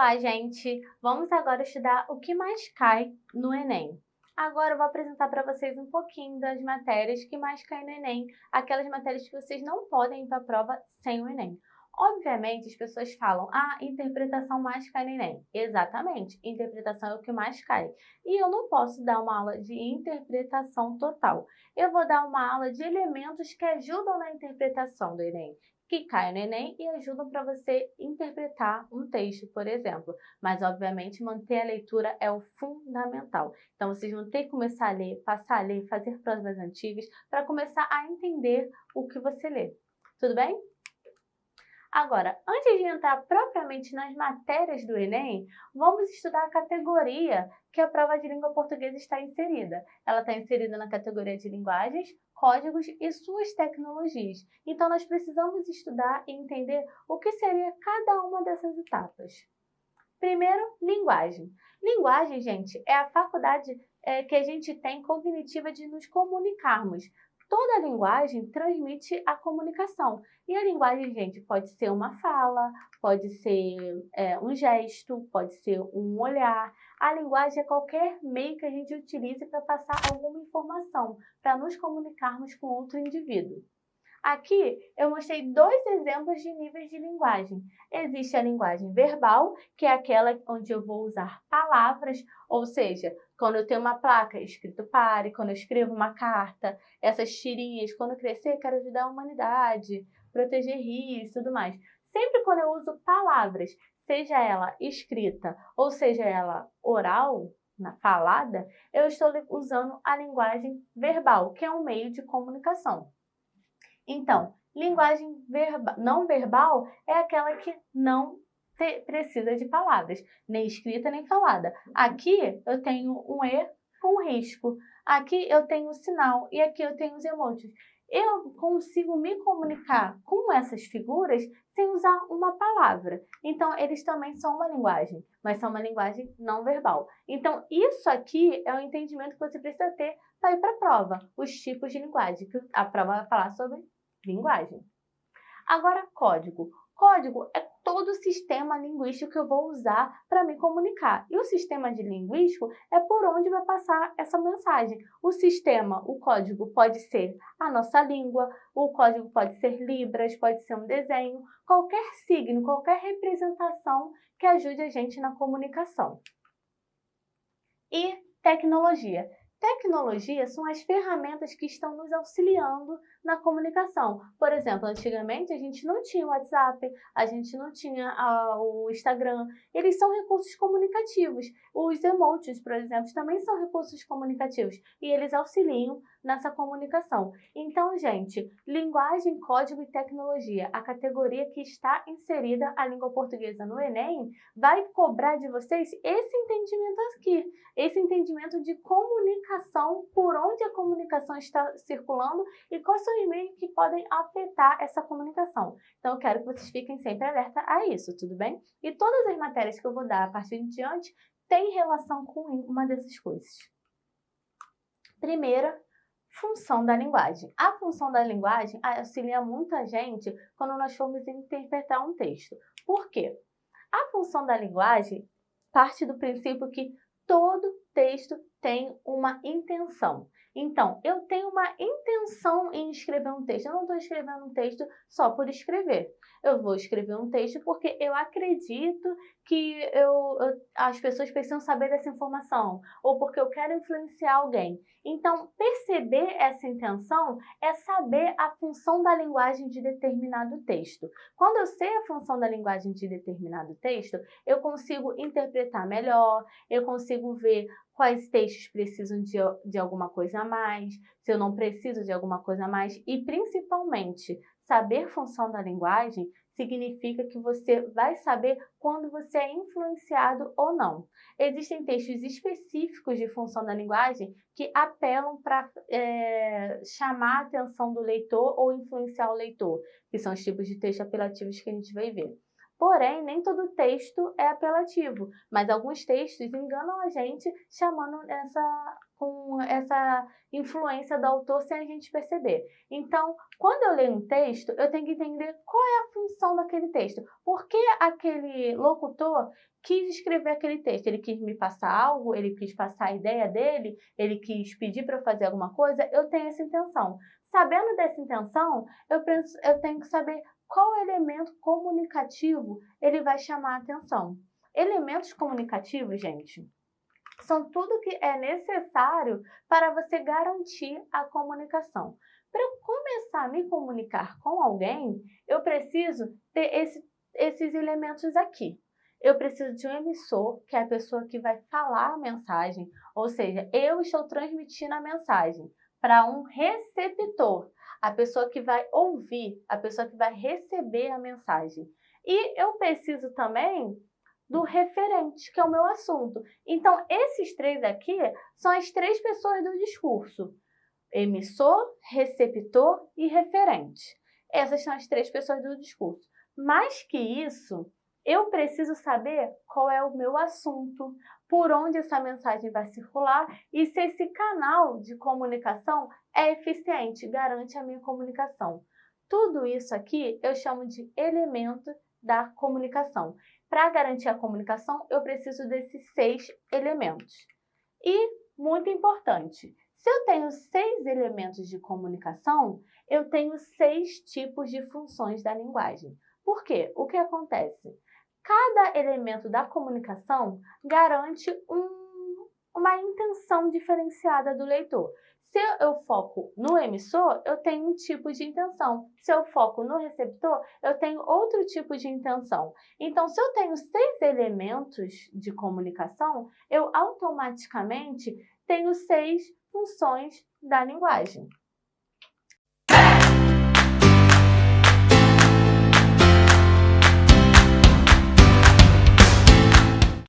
Olá, gente! Vamos agora estudar o que mais cai no Enem. Agora eu vou apresentar para vocês um pouquinho das matérias que mais caem no Enem, aquelas matérias que vocês não podem ir para a prova sem o Enem. Obviamente, as pessoas falam, interpretação mais cai no Enem. Exatamente, interpretação é o que mais cai. E eu não posso dar uma aula de interpretação total. Eu vou dar uma aula de elementos que ajudam na interpretação do Enem, que caem no Enem e ajudam para você interpretar um texto, por exemplo. Mas, obviamente, manter a leitura é o fundamental. Então, vocês vão ter que começar a ler, passar a ler, fazer provas antigas, para começar a entender o que você lê. Tudo bem? Agora, antes de entrar propriamente nas matérias do Enem, vamos estudar a categoria que a prova de língua portuguesa está inserida. Ela está inserida na categoria de linguagens, códigos e suas tecnologias. Então, nós precisamos estudar e entender o que seria cada uma dessas etapas. Primeiro, linguagem. Linguagem, gente, é a faculdade que a gente tem cognitiva de nos comunicarmos. Toda linguagem transmite a comunicação. E a linguagem, gente, pode ser uma fala, pode ser um gesto, pode ser um olhar. A linguagem é qualquer meio que a gente utilize para passar alguma informação, para nos comunicarmos com outro indivíduo. Aqui eu mostrei dois exemplos de níveis de linguagem. Existe a linguagem verbal, que é aquela onde eu vou usar palavras, ou seja, quando eu tenho uma placa escrito pare, quando eu escrevo uma carta, essas tirinhas, quando eu crescer, quero ajudar a humanidade, proteger rios e tudo mais. Sempre quando eu uso palavras, seja ela escrita ou seja ela oral, na falada, eu estou usando a linguagem verbal, que é um meio de comunicação. Então, linguagem não verbal é aquela que não precisa de palavras, nem escrita nem falada. Aqui eu tenho um E com risco, aqui eu tenho o sinal e aqui eu tenho os emojis. Eu consigo me comunicar com essas figuras sem usar uma palavra. Então, eles também são uma linguagem, mas são uma linguagem não verbal. Então, isso aqui é o entendimento que você precisa ter para ir para a prova, os tipos de linguagem, que a prova vai falar sobre linguagem. Agora, código. Código é todo o sistema linguístico que eu vou usar para me comunicar. E o sistema de linguístico é por onde vai passar essa mensagem. O sistema, o código pode ser a nossa língua, o código pode ser libras, pode ser um desenho, qualquer signo, qualquer representação que ajude a gente na comunicação. E tecnologia. Tecnologia são as ferramentas que estão nos auxiliando na comunicação. Por exemplo, antigamente a gente não tinha o WhatsApp, a gente não tinha o Instagram. Eles são recursos comunicativos. Os emojis, por exemplo, também são recursos comunicativos e eles auxiliam nessa comunicação. Então, gente, linguagem, código e tecnologia, a categoria que está inserida a língua portuguesa no Enem, vai cobrar de vocês esse entendimento aqui, esse entendimento de comunicação, por onde a comunicação está circulando e quais são os meios que podem afetar essa comunicação. Então, eu quero que vocês fiquem sempre alerta a isso, tudo bem? E todas as matérias que eu vou dar a partir de diante têm relação com uma dessas coisas. Primeira, função da linguagem. A função da linguagem auxilia muito a gente quando nós formos interpretar um texto. Por quê? A função da linguagem parte do princípio que todo texto tem uma intenção. Então, eu tenho uma intenção em escrever um texto. Eu não estou escrevendo um texto só por escrever. Eu vou escrever um texto porque eu acredito que as pessoas precisam saber dessa informação, ou porque eu quero influenciar alguém. Então, perceber essa intenção é saber a função da linguagem de determinado texto. Quando eu sei a função da linguagem de determinado texto, eu consigo interpretar melhor, eu consigo ver quais textos precisam de alguma coisa a mais, se eu não preciso de alguma coisa a mais e, principalmente, saber função da linguagem significa que você vai saber quando você é influenciado ou não. Existem textos específicos de função da linguagem que apelam para chamar a atenção do leitor ou influenciar o leitor, que são os tipos de texto apelativos que a gente vai ver. Porém, nem todo texto é apelativo, mas alguns textos enganam a gente chamando com essa influência do autor sem a gente perceber. Então, quando eu leio um texto, eu tenho que entender qual é a função daquele texto. Por que aquele locutor quis escrever aquele texto? Ele quis me passar algo? Ele quis passar a ideia dele? Ele quis pedir para eu fazer alguma coisa? Eu tenho essa intenção. Sabendo dessa intenção, eu tenho que saber qual elemento comunicativo ele vai chamar a atenção. Elementos comunicativos, gente, são tudo que é necessário para você garantir a comunicação. Para eu começar a me comunicar com alguém, eu preciso ter esses elementos aqui. Eu preciso de um emissor, que é a pessoa que vai falar a mensagem, ou seja, eu estou transmitindo a mensagem para um receptor, a pessoa que vai ouvir, a pessoa que vai receber a mensagem. E eu preciso também do referente, que é o meu assunto. Então, esses três aqui são as três pessoas do discurso: emissor, receptor e referente. Essas são as três pessoas do discurso. Mais que isso, eu preciso saber qual é o meu assunto, por onde essa mensagem vai circular e se esse canal de comunicação é eficiente, garante a minha comunicação. Tudo isso aqui eu chamo de elemento da comunicação. Para garantir a comunicação, eu preciso desses 6 elementos. E, muito importante, se eu tenho 6 elementos de comunicação, eu tenho 6 tipos de funções da linguagem. Por quê? O que acontece? Cada elemento da comunicação garante uma intenção diferenciada do leitor. Se eu foco no emissor, eu tenho um tipo de intenção. Se eu foco no receptor, eu tenho outro tipo de intenção. Então, se eu tenho 6 elementos de comunicação, eu automaticamente tenho 6 funções da linguagem.